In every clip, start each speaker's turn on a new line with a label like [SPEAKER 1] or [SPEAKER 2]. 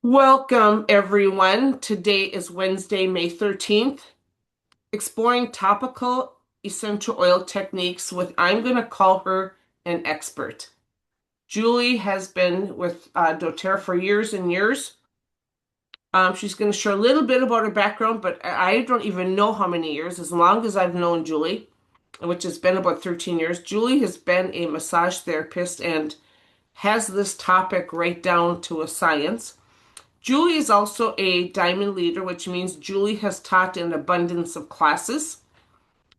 [SPEAKER 1] Welcome, everyone. Today is Wednesday, May 13th, exploring topical essential oil techniques with, I'm going to call her an expert. Julie has been with doTERRA for years and years. She's going to share a little bit about her background, but I don't even know how many years, as long as I've known Julie, which has been about 13 years. Julie has been a massage therapist and has this topic right down to a science. Julie is also a diamond leader, which means Julie has taught an abundance of classes.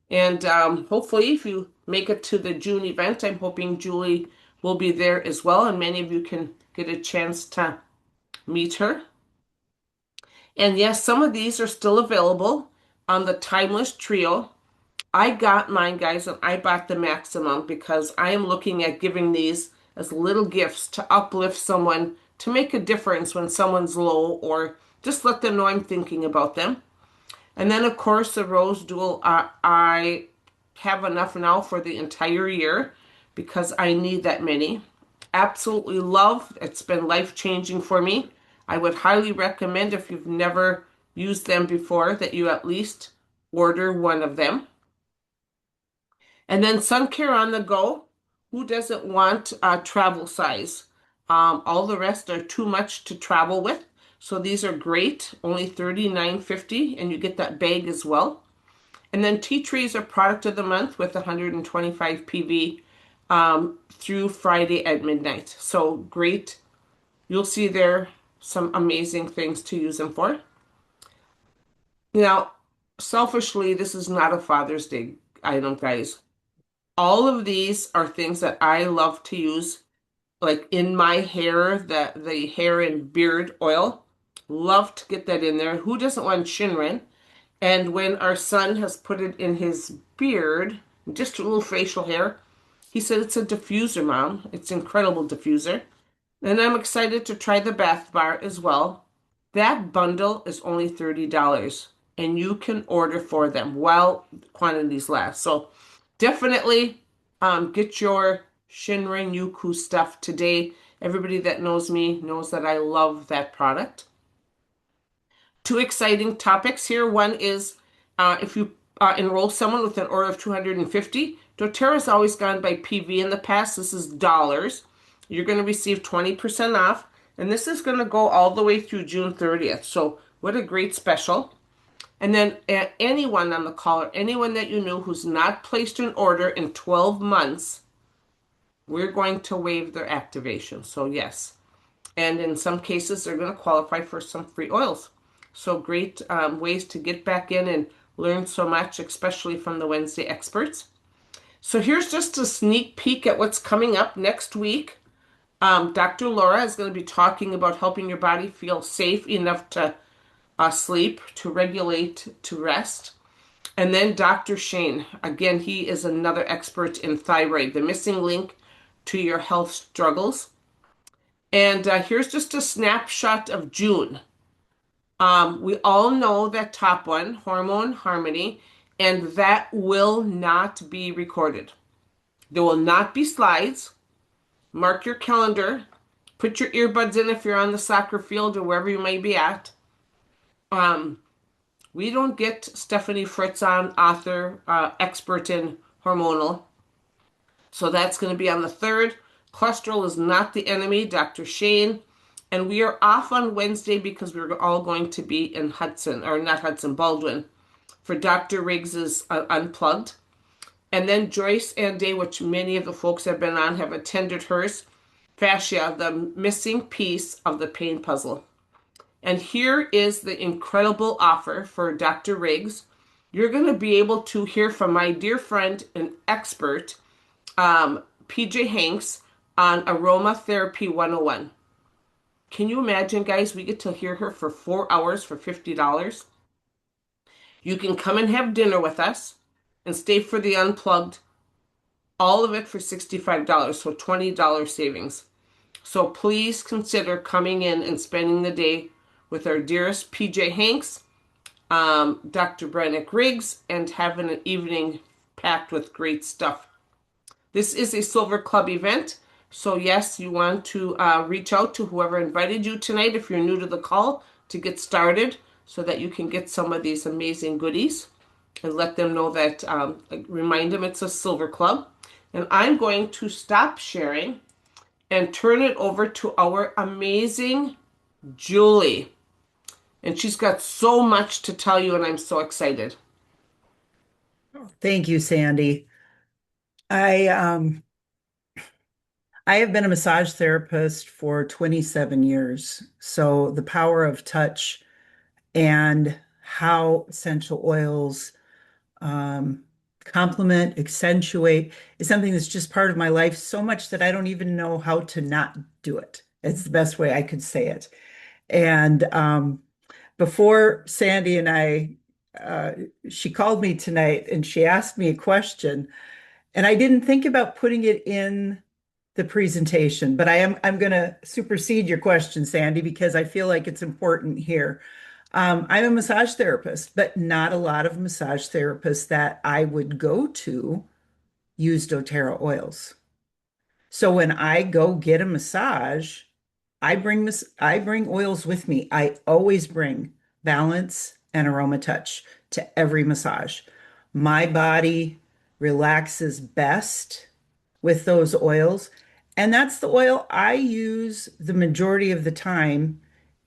[SPEAKER 1] And hopefully, if you make it to the June event, I'm hoping Julie will be there as well, and many of you can get a chance to meet her. And yes, some of these are still available on the Timeless Trio. I got mine, guys, and I bought the maximum because I am looking at giving these as little gifts to uplift someone, to make a difference when someone's low, or just let them know I'm thinking about them. And then, of course, the Rose Dual, I have enough now for the entire year because I need that many. Absolutely love. It's been life-changing for me. I would highly recommend, if you've never used them before, that you at least order one of them. And then sun care on the go. Who doesn't want travel size? All the rest are too much to travel with. So these are great, only $39.50, and you get that bag as well. And then tea trees are product of the month with 125 PV through Friday at midnight. So great. You'll see there some amazing things to use them for. Now, selfishly, this is not a Father's Day item, guys. All of these are things that I love to use, like in my hair, the hair and beard oil. Love to get that in there. Who doesn't want Shinrin? And when our son has put it in his beard, just a little facial hair, he said it's a diffuser, Mom. It's an incredible diffuser. And I'm excited to try the bath bar as well. That bundle is only $30, and you can order for them while quantities last. So definitely get your Shinrin Yuku stuff today. Everybody that knows me knows that I love that product. Two exciting topics here. One is if you enroll someone with an order of 250, doTERRA has always gone by PV in the past. This is dollars. You're going to receive 20% off, and this is going to go all the way through June 30th. So what a great special. And then anyone on the call, or anyone that you know who's not placed an order in 12 months, we're going to waive their activation. So yes. And in some cases, they're going to qualify for some free oils. So great ways to get back in and learn so much, especially from the Wednesday experts. So here's just a sneak peek at what's coming up next week. Dr. Laura is going to be talking about helping your body feel safe enough to sleep, to regulate, to rest. And then Dr. Shane, again, he is another expert in thyroid, the missing link to your health struggles. And here's just a snapshot of June. We all know that top one, Hormone Harmony, and that will not be recorded. There will not be slides. Mark your calendar. Put your earbuds in if you're on the soccer field or wherever you may be at. We don't get Stephanie Fritz on, author, expert in hormonal. So that's going to be on the 3rd. Cholesterol is not the enemy, Dr. Shane. And we are off on Wednesday because we're all going to be in Hudson, or not Hudson, Baldwin, for Dr. Riggs's Unplugged. And then Joyce and Day, which many of the folks have been on, have attended hers. Fascia, the missing piece of the pain puzzle. And here is the incredible offer for Dr. Riggs. You're going to be able to hear from my dear friend and expert, PJ Hanks, on Aromatherapy 101. Can you imagine, guys? We get to hear her for 4 hours for $50. You can come and have dinner with us and stay for the Unplugged. All of it for $65, so $20 savings. So please consider coming in and spending the day with our dearest PJ Hanks, Dr. Brennick Riggs, and having an evening packed with great stuff. This is a Silver Club event. So yes, you want to reach out to whoever invited you tonight if you're new to the call to get started so that you can get some of these amazing goodies and let them know that, remind them it's a silver club. And I'm going to stop sharing and turn it over to our amazing Julie. And she's got so much to tell you, and I'm so excited.
[SPEAKER 2] Thank you, Sandy. I um I have been a massage therapist for 27 years. So the power of touch and how essential oils um complement, accentuate is something that's just part of my life so much that I don't even know how to not do it. It's the best way I could say it. And before Sandy and uh, she called me tonight and she asked me a question. And I didn't think about putting it in the presentation, but I'm going to supersede your question, Sandy, because I feel like it's important here. I'm a massage therapist, but not a lot of massage therapists that I would go to use doTERRA oils. So when I go get a massage, I bring oils with me. I always bring balance and AromaTouch to every massage. My body relaxes best with those oils, and that's the oil I use the majority of the time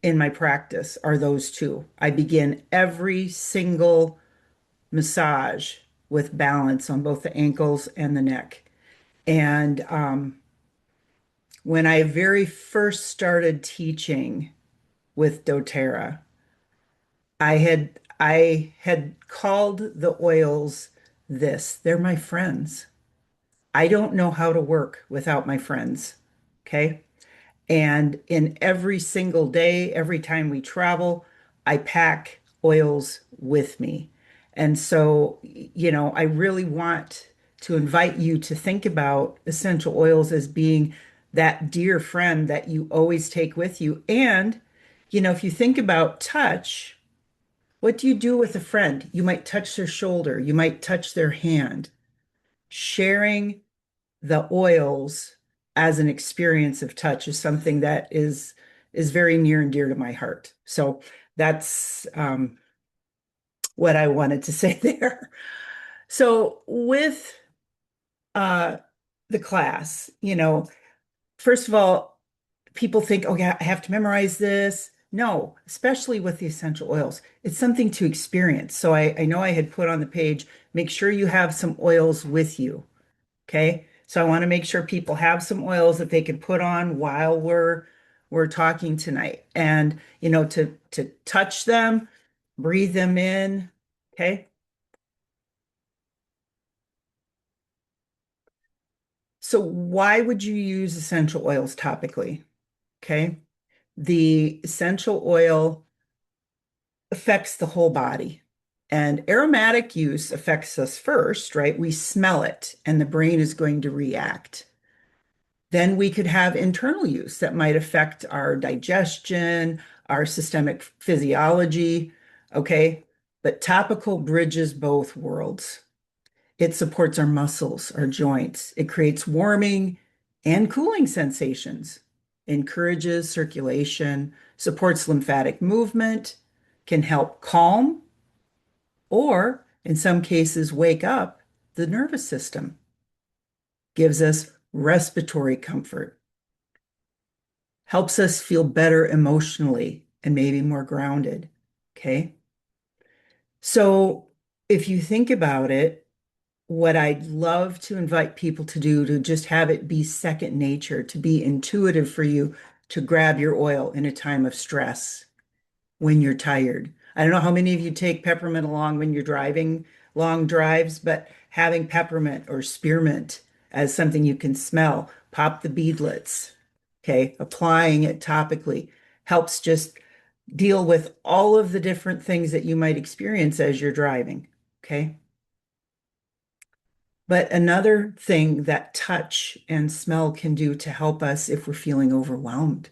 [SPEAKER 2] in my practice are those two. I begin every single massage with balance on both the ankles and the neck. And when I very first started teaching with doTERRA, I had called the oils this. They're my friends. I don't know how to work without my friends. Okay. And in every single day, every time we travel, I pack oils with me. And so, I really want to invite you to think about essential oils as being that dear friend that you always take with you. And, if you think about touch, what do you do with a friend? You might touch their shoulder, you might touch their hand. Sharing the oils as an experience of touch is something that is very near and dear to my heart. So that's what I wanted to say there. So with uh, the class, first of all, people think, oh yeah, I have to memorize this. No, especially with the essential oils, it's something to experience. So I know I had put on the page, make sure you have some oils with you. Okay. So I want to make sure people have some oils that they can put on while we're talking tonight. And to touch them, breathe them in. Okay. So why would you use essential oils topically? Okay. The essential oil affects the whole body. And aromatic use affects us first, right? We smell it and the brain is going to react. Then we could have internal use that might affect our digestion, our systemic physiology. Okay. But topical bridges both worlds. It supports our muscles, our joints. It creates warming and cooling sensations, encourages circulation, supports lymphatic movement, can help calm or, in some cases, wake up the nervous system, gives us respiratory comfort, helps us feel better emotionally and maybe more grounded. Okay. So if you think about it, what I'd love to invite people to do to just have it be second nature, to be intuitive for you to grab your oil in a time of stress when you're tired. I don't know how many of you take peppermint along when you're driving long drives, but having peppermint or spearmint as something you can smell, pop the beadlets, okay, applying it topically helps just deal with all of the different things that you might experience as you're driving, okay? But another thing that touch and smell can do to help us if we're feeling overwhelmed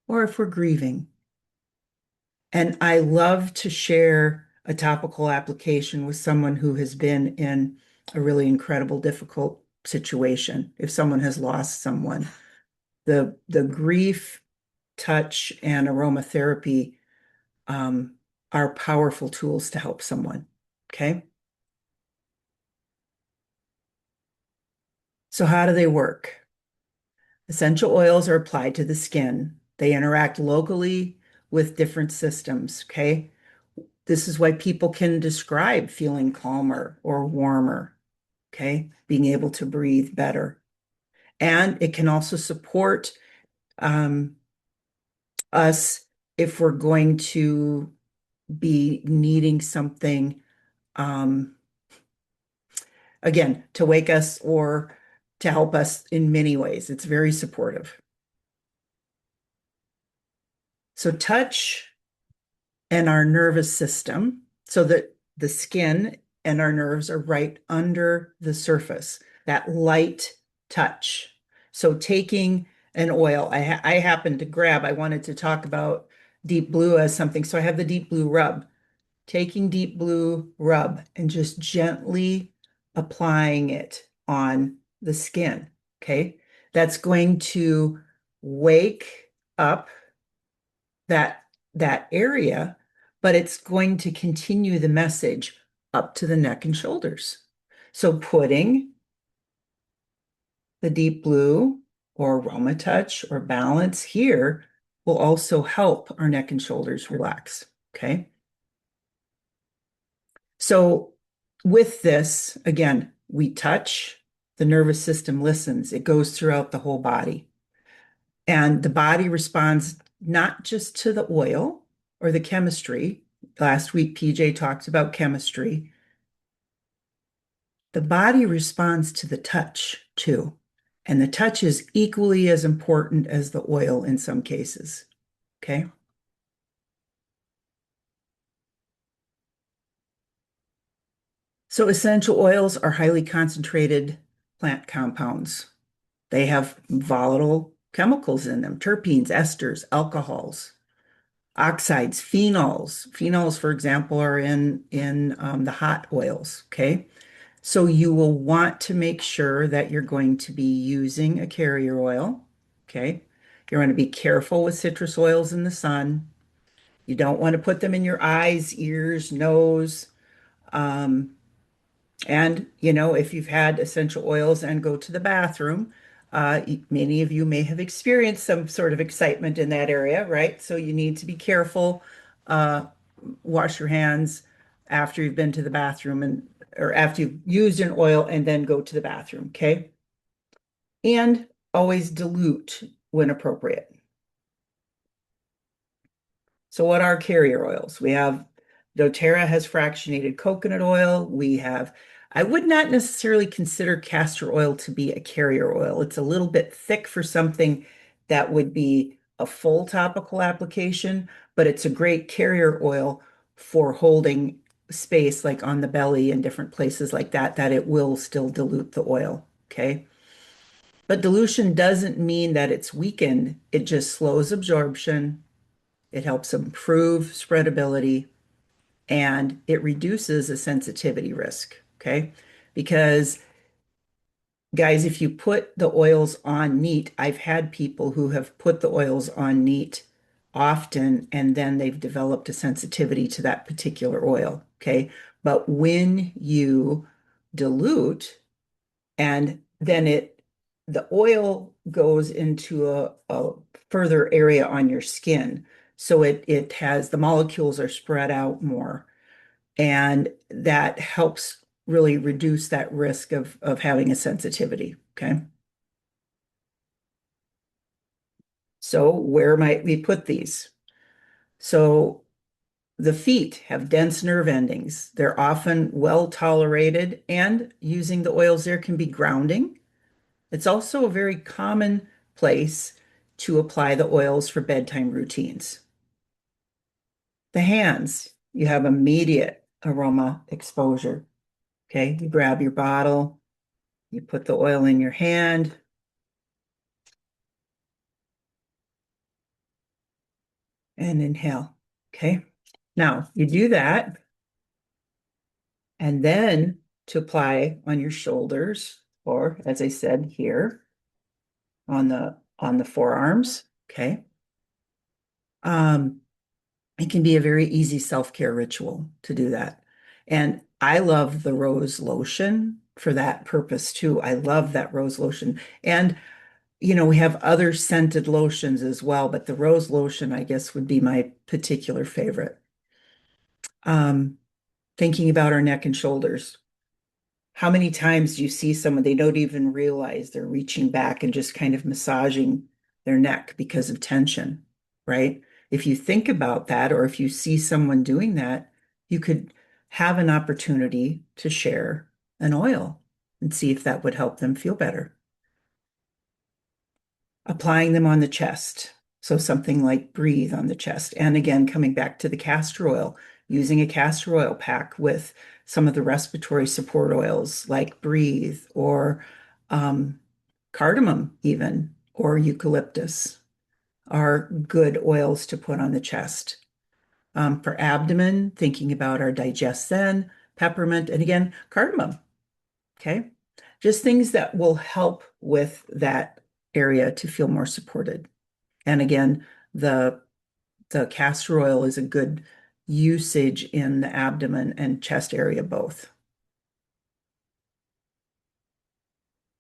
[SPEAKER 2] or if we're grieving. And I love to share a topical application with someone who has been in a really incredible, difficult situation. If someone has lost someone, the grief, touch, and aromatherapy um, are powerful tools to help someone. Okay. So how do they work? Essential oils are applied to the skin. They interact locally with different systems. Okay. This is why people can describe feeling calmer or warmer. Okay. Being able to breathe better. And it can also support um, us if we're going to be needing something, um, again, to wake us or to help us in many ways. It's very supportive. So, touch and our nervous system, so that the skin and our nerves are right under the surface, that light touch. So, taking an oil, I happened to grab, I wanted to talk about deep blue as something. So, I have the deep blue rub. Taking deep blue rub and just gently applying it on the skin. Okay. That's going to wake up that that area, but it's going to continue the message up to the neck and shoulders. So putting the deep blue or AromaTouch or balance here will also help our neck and shoulders relax. Okay. So with this, again, we touch, the nervous system listens, it goes throughout the whole body. And the body responds not just to the oil or the chemistry. Last week, PJ talked about chemistry. The body responds to the touch too. And the touch is equally as important as the oil in some cases. Okay. So essential oils are highly concentrated plant compounds. They have volatile chemicals in them, terpenes, esters, alcohols, oxides, phenols. Phenols, for example, are in the hot oils. Okay. So you will want to make sure that you're going to be using a carrier oil. Okay. You're going to be careful with citrus oils in the sun. You don't want to put them in your eyes, ears, nose. Um, and, if you've had essential oils and go to the bathroom, many of you may have experienced some sort of excitement in that area, right? So you need to be careful. Uh, Wash your hands after you've been to the bathroom or after you've used an oil and then go to the bathroom, okay? And always dilute when appropriate. So what are carrier oils? We have doTERRA has fractionated coconut oil. I would not necessarily consider castor oil to be a carrier oil. It's a little bit thick for something that would be a full topical application, but it's a great carrier oil for holding space like on the belly and different places like that, that it will still dilute the oil. Okay. But dilution doesn't mean that it's weakened. It just slows absorption. It helps improve spreadability and it reduces a sensitivity risk. Okay. Because, guys, if you put the oils on neat, I've had people who have put the oils on neat often and then they've developed a sensitivity to that particular oil. Okay. But when you dilute and then the oil goes into a further area on your skin. So it has the molecules are spread out more, and that helps really reduce that risk of having a sensitivity. Okay. So where might we put these? So the feet have dense nerve endings. They're often well tolerated, and using the oils there can be grounding. It's also a very common place to apply the oils for bedtime routines. The hands, you have immediate aroma exposure. Okay, you grab your bottle, you put the oil in your hand, and inhale. Okay, now you do that, and then to apply on your shoulders, or as I said here on the forearms. Okay. Um, it can be a very easy self-care ritual to do that. And I love the rose lotion for that purpose too. I love that rose lotion. And we have other scented lotions as well, but the rose lotion, I guess, would be my particular favorite. Um, Thinking about our neck and shoulders. How many times do you see someone, they don't even realize they're reaching back and just kind of massaging their neck because of tension, right? If you think about that, or if you see someone doing that, you could have an opportunity to share an oil and see if that would help them feel better. Applying them on the chest. So something like breathe on the chest. And again, coming back to the castor oil, using a castor oil pack with some of the respiratory support oils like breathe or um, cardamom, even, or eucalyptus are good oils to put on the chest. For abdomen, thinking about our DigestZen, peppermint, and again, cardamom. Okay. Just things that will help with that area to feel more supported. And again, the the castor oil is a good usage in the abdomen and chest area both.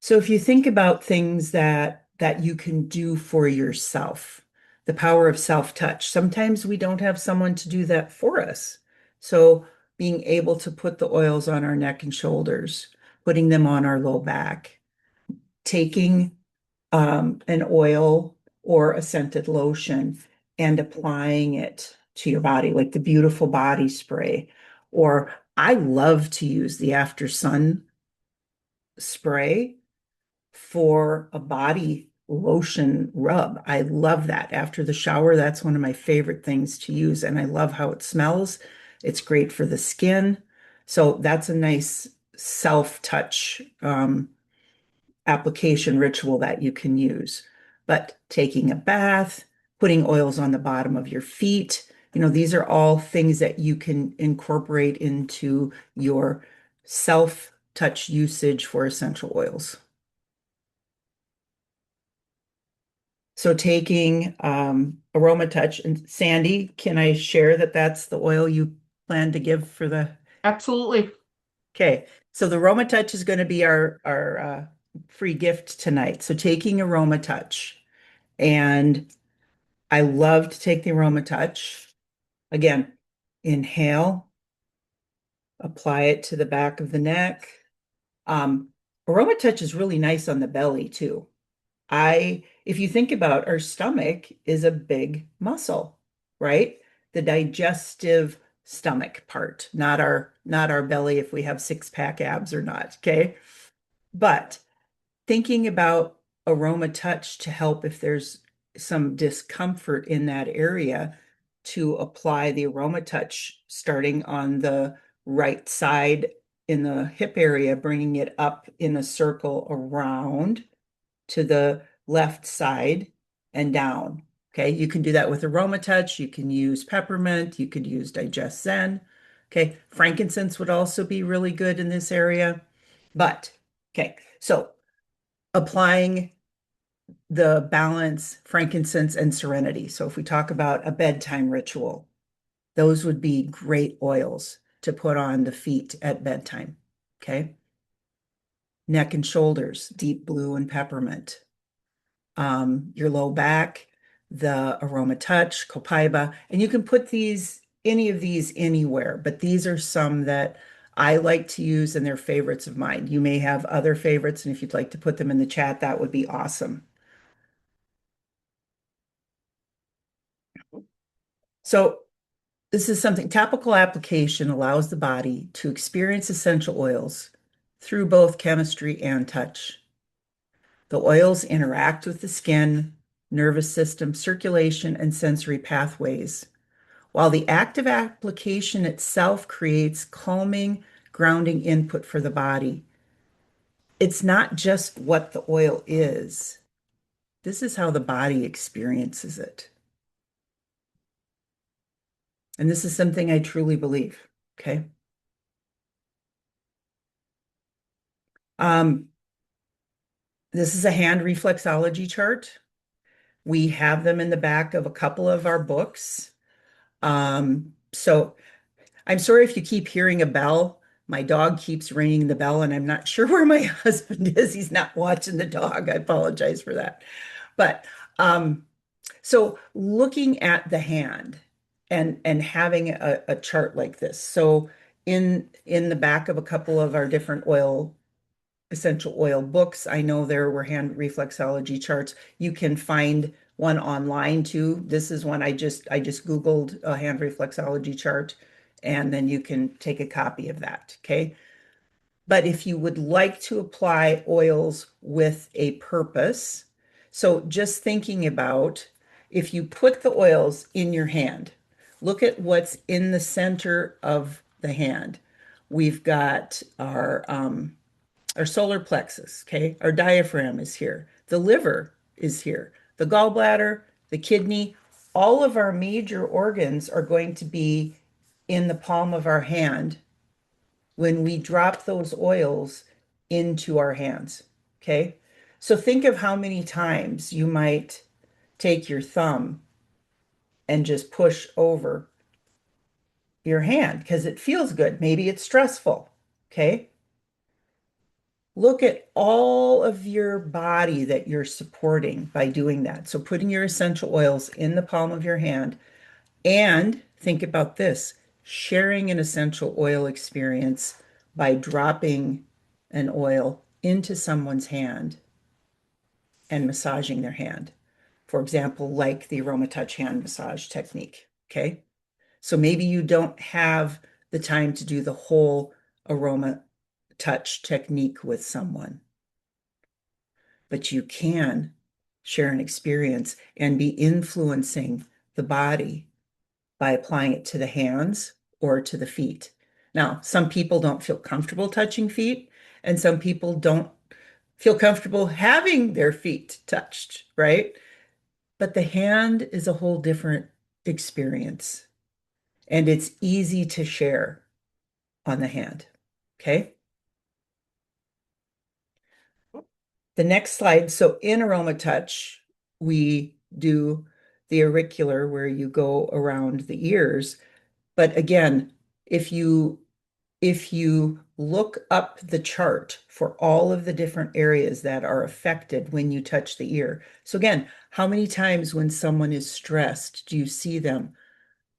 [SPEAKER 2] So if you think about things that you can do for yourself, the power of self-touch. Sometimes we don't have someone to do that for us. So being able to put the oils on our neck and shoulders, putting them on our low back, taking an oil or a scented lotion and applying it to your body, like the beautiful body spray. Or I love to use the after sun spray for a body lotion rub. I love that. After the shower, that's one of my favorite things to use. And I love how it smells. It's great for the skin. So that's a nice self-touch application ritual that you can use. But taking a bath, putting oils on the bottom of your feet, these are all things that you can incorporate into your self-touch usage for essential oils. So taking AromaTouch and Sandy, can I share that that's the oil you plan to give for the
[SPEAKER 1] Absolutely.
[SPEAKER 2] Okay, so the AromaTouch is going to be our free gift tonight. So taking AromaTouch, and I love to take the AromaTouch. Again, inhale, apply it to the back of the neck. Um, AromaTouch is really nice on the belly too. If you think about our stomach is a big muscle, right? The digestive stomach part, not our belly if we have six-pack abs or not, okay? But thinking about aroma touch to help if there's some discomfort in that area to apply the aroma touch starting on the right side in the hip area, bringing it up in a circle around to the left side and down. Okay, you can do that with aroma touch. You can use peppermint. You could use DigestZen. Okay, frankincense would also be really good in this area. But okay, so applying the balance, frankincense, and serenity. So if we talk about a bedtime ritual, those would be great oils to put on the feet at bedtime. Okay. Neck and shoulders, deep blue and peppermint. Your low back, the AromaTouch, Copaiba, and you can put any of these anywhere, but these are some that I like to use and they're favorites of mine. You may have other favorites, and if you'd like to put them in the chat, that would be awesome. So this is something, topical application allows the body to experience essential oils through both chemistry and touch. The oils interact with the skin, nervous system, circulation, and sensory pathways, while the active application itself creates calming, grounding input for the body. It's not just what the oil is. This is how the body experiences it. And this is something I truly believe. Okay. Um, This is a hand reflexology chart. We have them in the back of a couple of our books. So I'm sorry if you keep hearing a bell. My dog keeps ringing the bell, and I'm not sure where my husband is. He's not watching the dog. I apologize for that. But so looking at the hand and having a chart like this. So in the back of a couple of our different essential oil books, I know there were hand reflexology charts. You can find one online too. This is one I just Googled a hand reflexology chart, and then you can take a copy of that. Okay. But if you would like to apply oils with a purpose, so just thinking about if you put the oils in your hand, look at what's in the center of the hand. We've got our solar plexus, okay? Our diaphragm is here. The liver is here. The gallbladder, the kidney, all of our major organs are going to be in the palm of our hand when we drop those oils into our hands. Okay. So think of how many times you might take your thumb and just push over your hand because it feels good. Maybe it's stressful. Okay. Look at all of your body that you're supporting by doing that. So putting your essential oils in the palm of your hand and think about this, sharing an essential oil experience by dropping an oil into someone's hand and massaging their hand. For example, like the AromaTouch hand massage technique. Okay. So maybe you don't have the time to do the whole aroma touch technique with someone, but you can share an experience and be influencing the body by applying it to the hands or to the feet. Now, some people don't feel comfortable touching feet, and some people don't feel comfortable having their feet touched, right? But the hand is a whole different experience, and it's easy to share on the hand. Okay. The next slide. So in AromaTouch, we do the auricular where you go around the ears. But again, if you if you look up the chart for all of the different areas that are affected when you touch the ear. So again, how many times when someone is stressed do you see them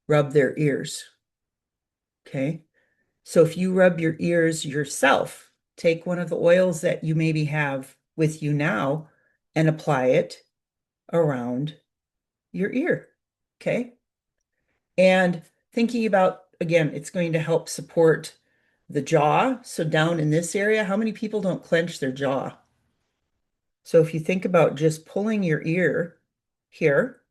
[SPEAKER 2] rub their ears? Okay. So if you rub your ears yourself, take one of the oils that you maybe have with you now and apply it around your ear. Okay. And thinking about, again, it's going to help support the jaw. So down in this area, how many people don't clench their jaw? So if you think about just pulling your ear here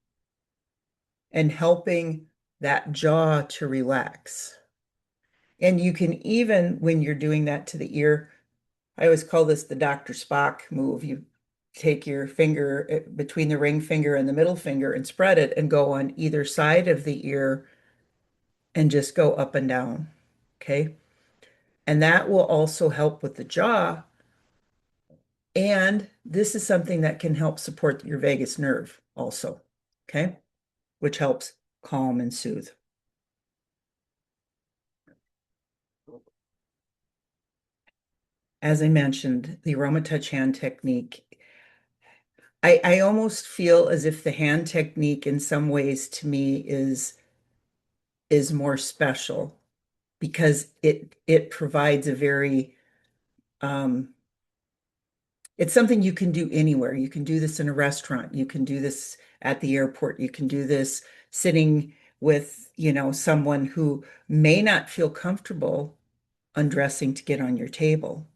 [SPEAKER 2] and helping that jaw to relax. And you can even, when you're doing that to the ear, I always call this the Dr. Spock move. You take your finger between the ring finger and the middle finger and spread it and go on either side of the ear and just go up and down. Okay. And that will also help with the jaw. And this is something that can help support your vagus nerve also. Okay. Which helps calm and soothe. As I mentioned, the AromaTouch hand technique, I almost feel as if the hand technique in some ways to me is more special because it provides a very it's something you can do anywhere. You can do this in a restaurant. You can do this at the airport. You can do this sitting with, someone who may not feel comfortable undressing to get on your table,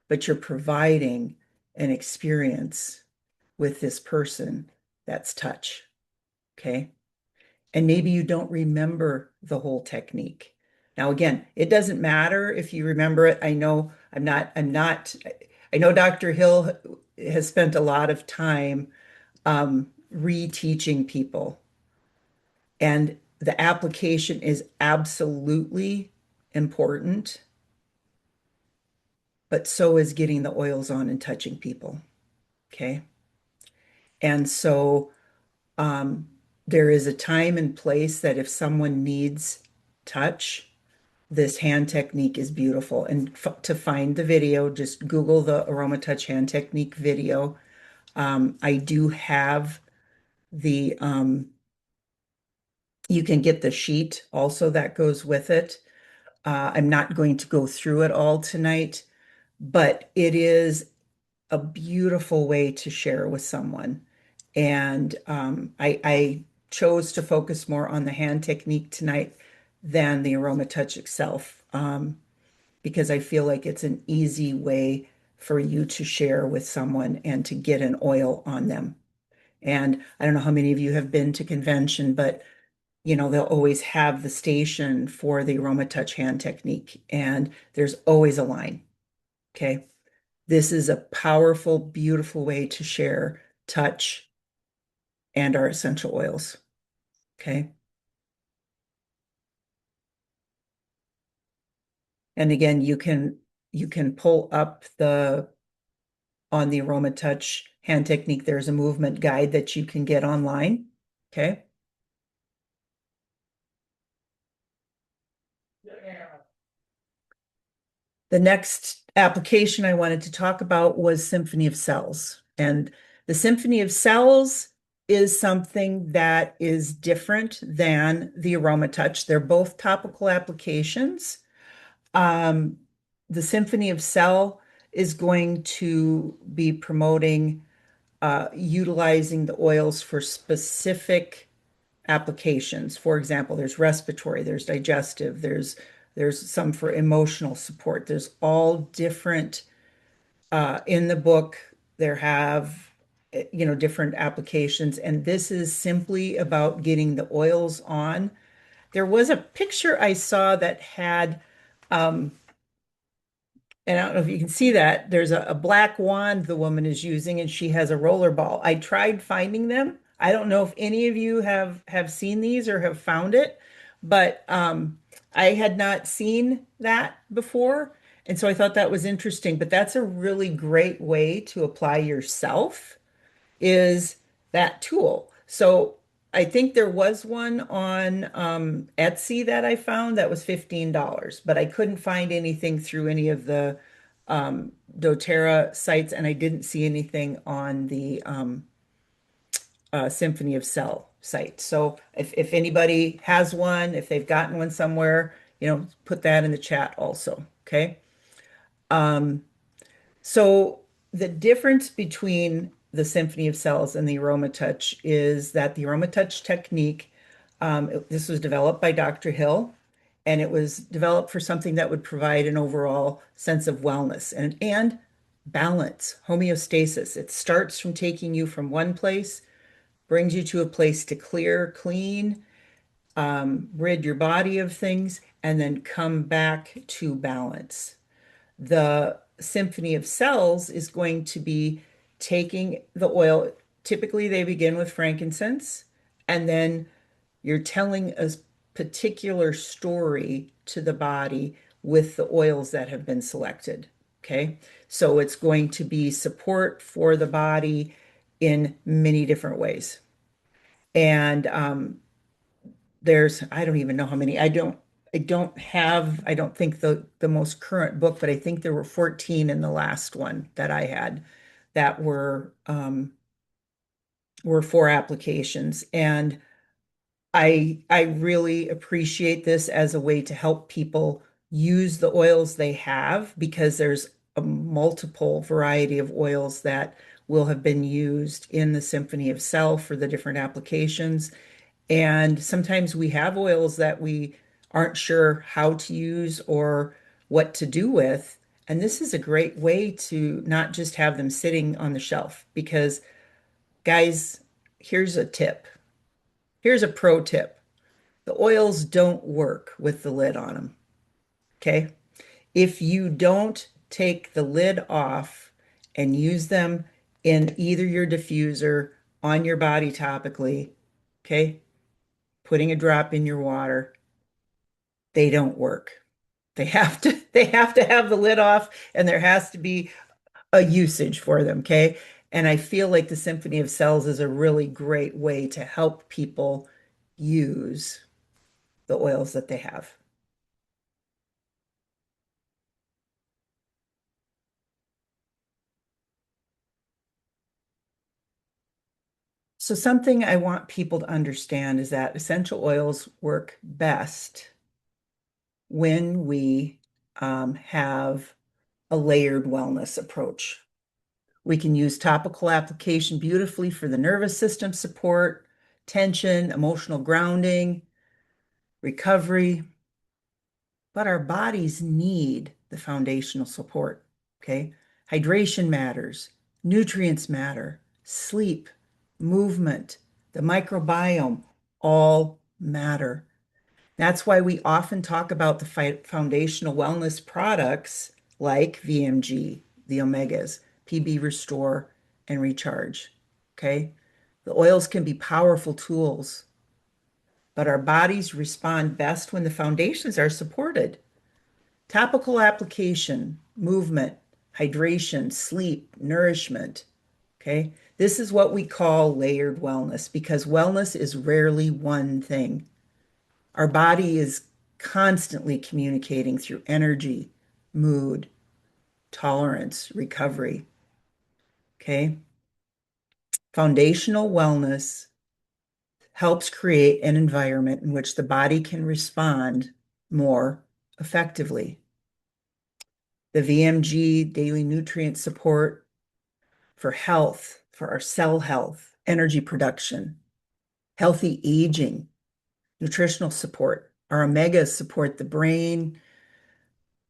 [SPEAKER 2] but you're providing an experience with this person that's touch. Okay. And maybe you don't remember the whole technique. Now, again, it doesn't matter if you remember it. I know Dr. Hill has spent a lot of time reteaching people, and the application is absolutely important, but so is getting the oils on and touching people. Okay. And so um, there is a time and place that if someone needs touch, this hand technique is beautiful. And f to find the video, just Google the AromaTouch hand technique video. I do have the, you can get the sheet also that goes with it. I'm not going to go through it all tonight, but it is a beautiful way to share with someone. And I chose to focus more on the hand technique tonight than the AromaTouch itself, because I feel like it's an easy way for you to share with someone and to get an oil on them. And I don't know how many of you have been to convention, but they'll always have the station for the AromaTouch hand technique, and there's always a line. Okay. This is a powerful, beautiful way to share touch and our essential oils. Okay. And again, you can pull up the on the AromaTouch hand technique, there's a movement guide that you can get online. Okay. The next application I wanted to talk about was Symphony of Cells. And the Symphony of Cells is something that is different than the AromaTouch. They're both topical applications. Um, the Symphony of Cell is going to be promoting utilizing the oils for specific applications. For example, there's respiratory, there's digestive, there's some for emotional support. There's all different in the book. There have different applications, and this is simply about getting the oils on. There was a picture I saw that had and I don't know if you can see that. There's a black wand the woman is using, and she has a roller ball. I tried finding them. I don't know if any of you have seen these or have found it, but I had not seen that before, and so I thought that was interesting. But that's a really great way to apply yourself is that tool. So I think there was one on Etsy that I found that was $15, but I couldn't find anything through any of the doTERRA sites, and I didn't see anything on the Symphony of Cell site. So if anybody has one, if they've gotten one somewhere, put that in the chat also. Okay. Um, So the difference between the Symphony of Cells and the AromaTouch is that the AromaTouch technique, this was developed by Dr. Hill, and it was developed for something that would provide an overall sense of wellness and balance, homeostasis. It starts from taking you from one place, brings you to a place to clear, clean, rid your body of things, and then come back to balance. The Symphony of Cells is going to be taking the oil. Typically, they begin with frankincense, and then you're telling a particular story to the body with the oils that have been selected. Okay. So it's going to be support for the body in many different ways. And I don't even know how many. I don't think the most current book, but I think there were 14 in the last one that I had that were four applications. And I really appreciate this as a way to help people use the oils they have, because there's a multiple variety of oils that will have been used in the Symphony of Cell for the different applications. And sometimes we have oils that we aren't sure how to use or what to do with. And this is a great way to not just have them sitting on the shelf, because, guys, here's a tip. Here's a pro tip. The oils don't work with the lid on them. Okay. If you don't take the lid off and use them in either your diffuser, on your body topically, okay, putting a drop in your water, they don't work. They have to have the lid off, and there has to be a usage for them. Okay. And I feel like the Symphony of Cells is a really great way to help people use the oils that they have. So, something I want people to understand is that essential oils work best when we have a layered wellness approach. We can use topical application beautifully for the nervous system support, tension, emotional grounding, recovery, but our bodies need the foundational support. Okay. Hydration matters, nutrients matter, sleep, movement, the microbiome all matter. That's why we often talk about the foundational wellness products like VMG, the omegas, PB Restore, and Recharge. Okay. The oils can be powerful tools, but our bodies respond best when the foundations are supported. Topical application, movement, hydration, sleep, nourishment. Okay. This is what we call layered wellness because wellness is rarely one thing. Our body is constantly communicating through energy, mood, tolerance, recovery. Okay. Foundational wellness helps create an environment in which the body can respond more effectively. The VMG daily nutrient support for health, for our cell health, energy production, healthy aging, nutritional support. Our omegas support the brain,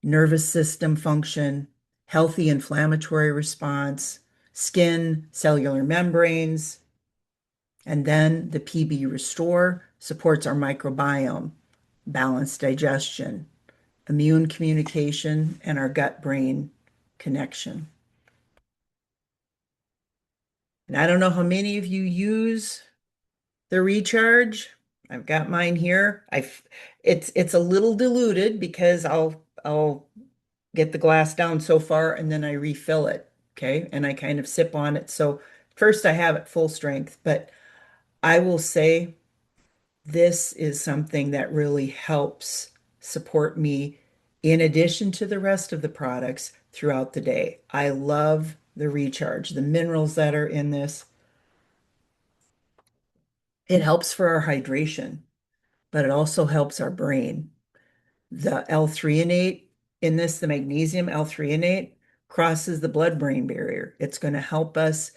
[SPEAKER 2] nervous system function, healthy inflammatory response, skin, cellular membranes. And then the PB Restore supports our microbiome, balanced digestion, immune communication, and our gut-brain connection. And I don't know how many of you use the recharge. I've got mine here. It's a little diluted because I'll get the glass down so far and then I refill it. Okay. And I kind of sip on it. So first I have it full strength, but I will say this is something that really helps support me in addition to the rest of the products throughout the day. I love the recharge, the minerals that are in this. It helps for our hydration, but it also helps our brain. The L-threonate in this, the magnesium L-threonate, crosses the blood-brain barrier. It's going to help us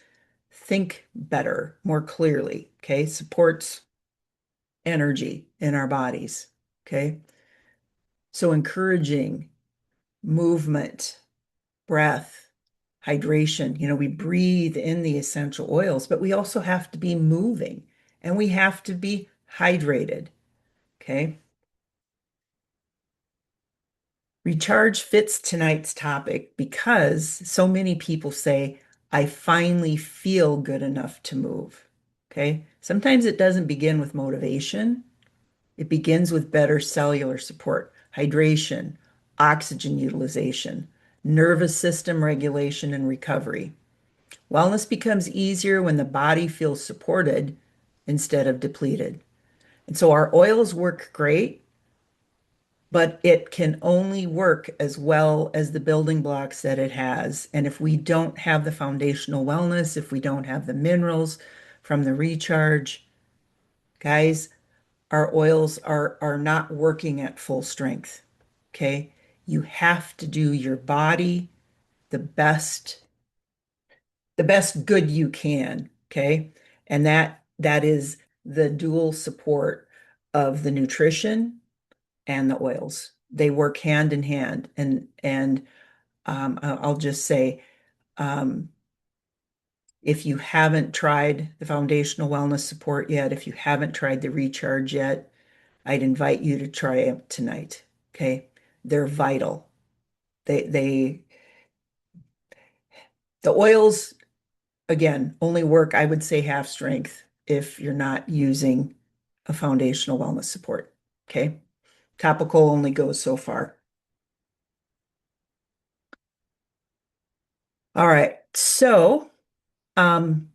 [SPEAKER 2] think better, more clearly, okay? Supports energy in our bodies, okay? So encouraging movement, breath, hydration. We breathe in the essential oils, but we also have to be moving and we have to be hydrated, okay? Recharge fits tonight's topic because so many people say, I finally feel good enough to move. Okay. Sometimes it doesn't begin with motivation, it begins with better cellular support, hydration, oxygen utilization, nervous system regulation, and recovery. Wellness becomes easier when the body feels supported instead of depleted. And so our oils work great, but it can only work as well as the building blocks that it has. And if we don't have the foundational wellness, if we don't have the minerals from the recharge, guys, our oils are not working at full strength. Okay. You have to do your body the best, the best good you can. Okay. And that is the dual support of the nutrition and the oils. They work hand in hand. And I'll just say, um, if you haven't tried the foundational wellness support yet, if you haven't tried the recharge yet, I'd invite you to try it tonight. Okay, they're vital. They the oils again only work, I would say, half strength if you're not using a foundational wellness support. Okay, topical only goes so far. All right, so Um,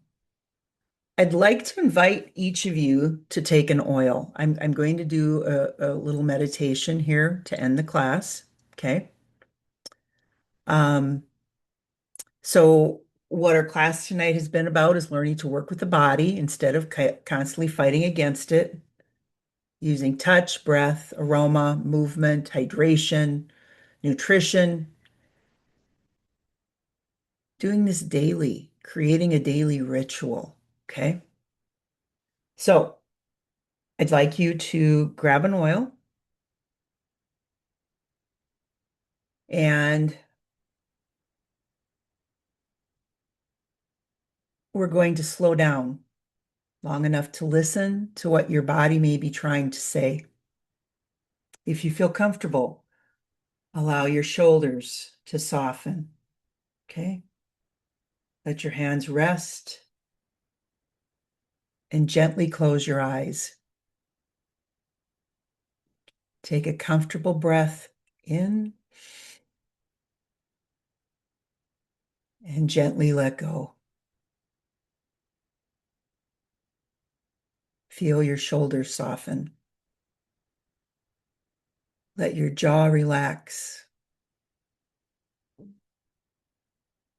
[SPEAKER 2] I'd like to invite each of you to take an oil. I'm going to do a little meditation here to end the class. Okay. Um, so what our class tonight has been about is learning to work with the body instead of constantly fighting against it, using touch, breath, aroma, movement, hydration, nutrition, doing this daily, creating a daily ritual. Okay. So I'd like you to grab an oil and we're going to slow down long enough to listen to what your body may be trying to say. If you feel comfortable, allow your shoulders to soften. Okay. Let your hands rest and gently close your eyes. Take a comfortable breath in and gently let go. Feel your shoulders soften. Let your jaw relax.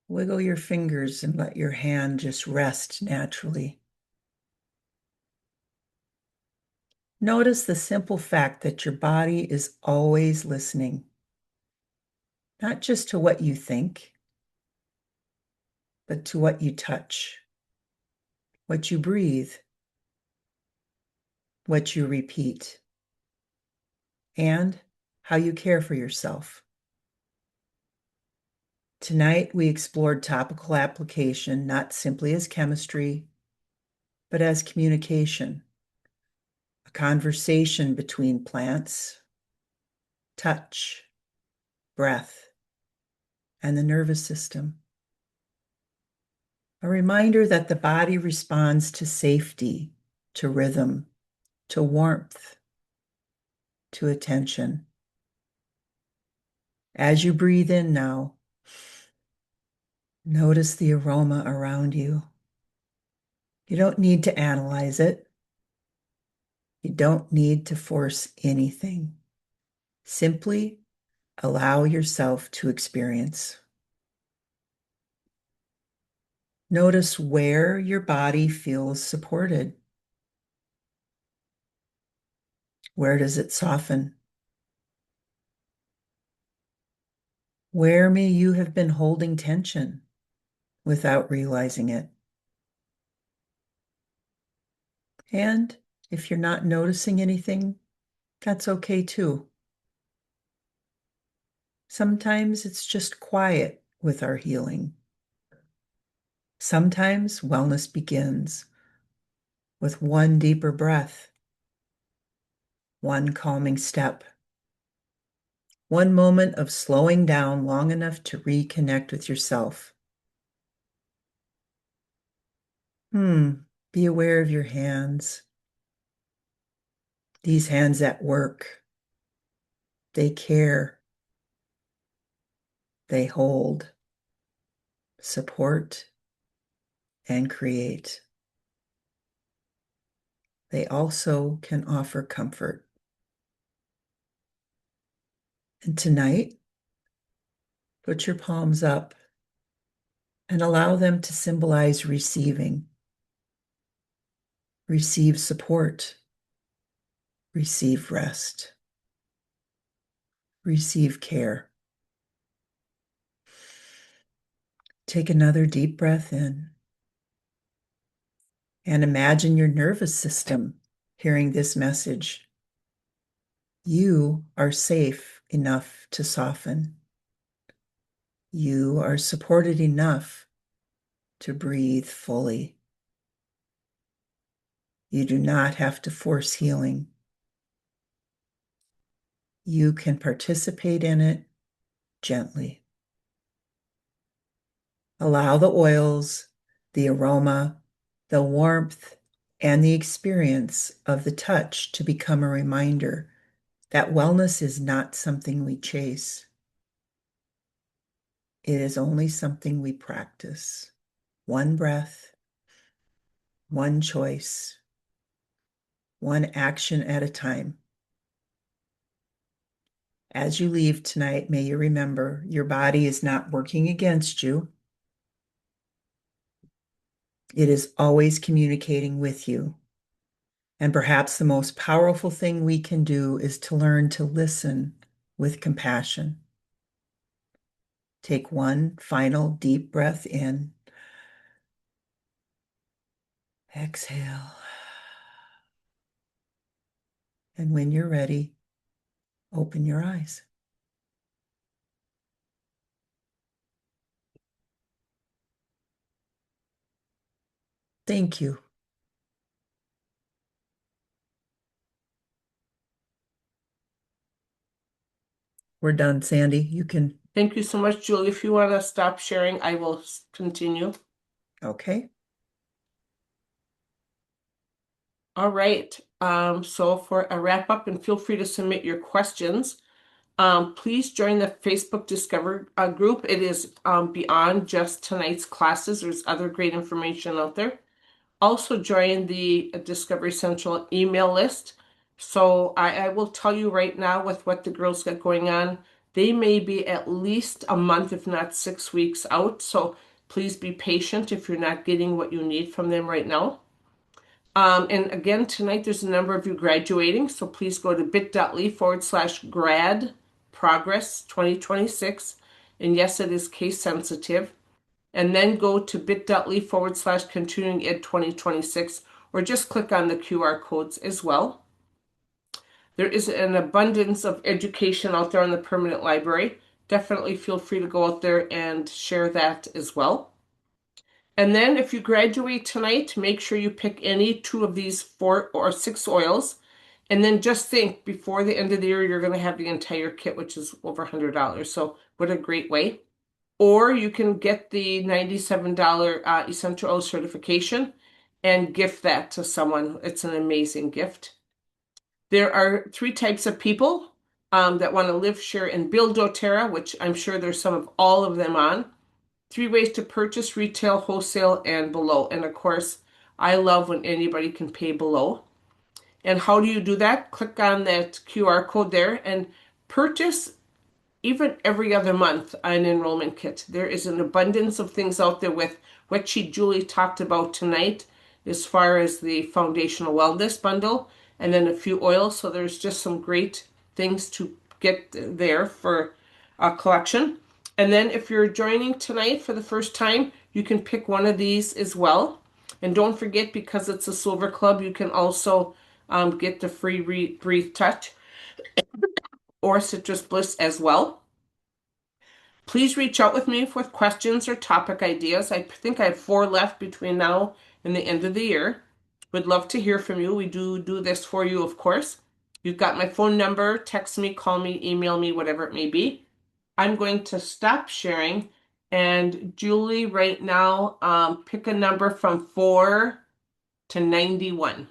[SPEAKER 2] Wiggle your fingers and let your hand just rest naturally. Notice the simple fact that your body is always listening, not just to what you think, but to what you touch, what you breathe, what you repeat, and how you care for yourself. Tonight, we explored topical application not simply as chemistry, but as communication, a conversation between plants, touch, breath, and the nervous system. A reminder that the body responds to safety, to rhythm, to warmth, to attention. As you breathe in now, notice the aroma around you. You don't need to analyze it. You don't need to force anything. Simply allow yourself to experience. Notice where your body feels supported. Where does it soften? Where may you have been holding tension without realizing it? And if you're not noticing anything, that's okay too. Sometimes it's just quiet with our healing. Sometimes wellness begins with one deeper breath, one calming step, one moment of slowing down long enough to reconnect with yourself. Be aware of your hands. These hands at work, they care, they hold, support, and create. They also can offer comfort. And tonight, put your palms up and allow them to symbolize receiving. Receive support. Receive rest. Receive care. Take another deep breath in and imagine your nervous system hearing this message. You are safe enough to soften. You are supported enough to breathe fully. You do not have to force healing. You can participate in it gently. Allow the oils, the aroma, the warmth, and the experience of the touch to become a reminder that wellness is not something we chase. It is only something we practice. one breath, one choice, one action at a time. As you leave tonight, may you remember your body is not working against you. It is always communicating with you. And perhaps the most powerful thing we can do is to learn to listen with compassion. Take one final deep breath in. Exhale. And when you're ready, open your eyes. Thank you. We're done, Sandy. You can,
[SPEAKER 1] Thank you so much, Julie. If you want to stop sharing, I will continue.
[SPEAKER 2] okay.
[SPEAKER 1] All right. So for a wrap up, and feel free to submit your questions. Please join the Facebook Discover group. It is beyond just tonight's classes. There's other great information out there. Also join the Discovery Central email list. So I will tell you right now with what the girls got going on, they may be at least a month, if not 6 weeks out. So please be patient if you're not getting what you need from them right now. And again, tonight there's a number of you graduating, so please go to bit.ly/grad progress 2026. And yes, it is case sensitive. And then go to bit.ly/continuing ed 2026, or just click on the QR codes as well. There is an abundance of education out there in the permanent library. Definitely feel free to go out there and share that as well. And then if you graduate tonight, make sure you pick any two of these 4 or 6 oils. And then just think before the end of the year, you're going to have the entire kit, which is over $100. So what a great way. Or you can get the $97 essential oil certification and gift that to someone. It's an amazing gift. There are 3 types of people that want to live, share, and build doTERRA, which I'm sure there's some of all of them on. 3 ways to purchase: retail, wholesale, and below. And of course, I love when anybody can pay below. And how do you do that? Click on that QR code there and purchase even every other month an enrollment kit. There is an abundance of things out there with what Julie talked about tonight as far as the foundational wellness bundle and then a few oils. So there's just some great things to get there for a collection. And then if you're joining tonight for the first time, you can pick one of these as well. And don't forget, because it's a silver club, you can also get the free Breathe Touch or Citrus Bliss as well. Please reach out with me with questions or topic ideas. I think I have 4 left between now and the end of the year. Would love to hear from you. We do this for you, of course. You've got my phone number. Text me, call me, email me, whatever it may be. I'm going to stop sharing. And Julie, right now, pick a number from 4 to 91.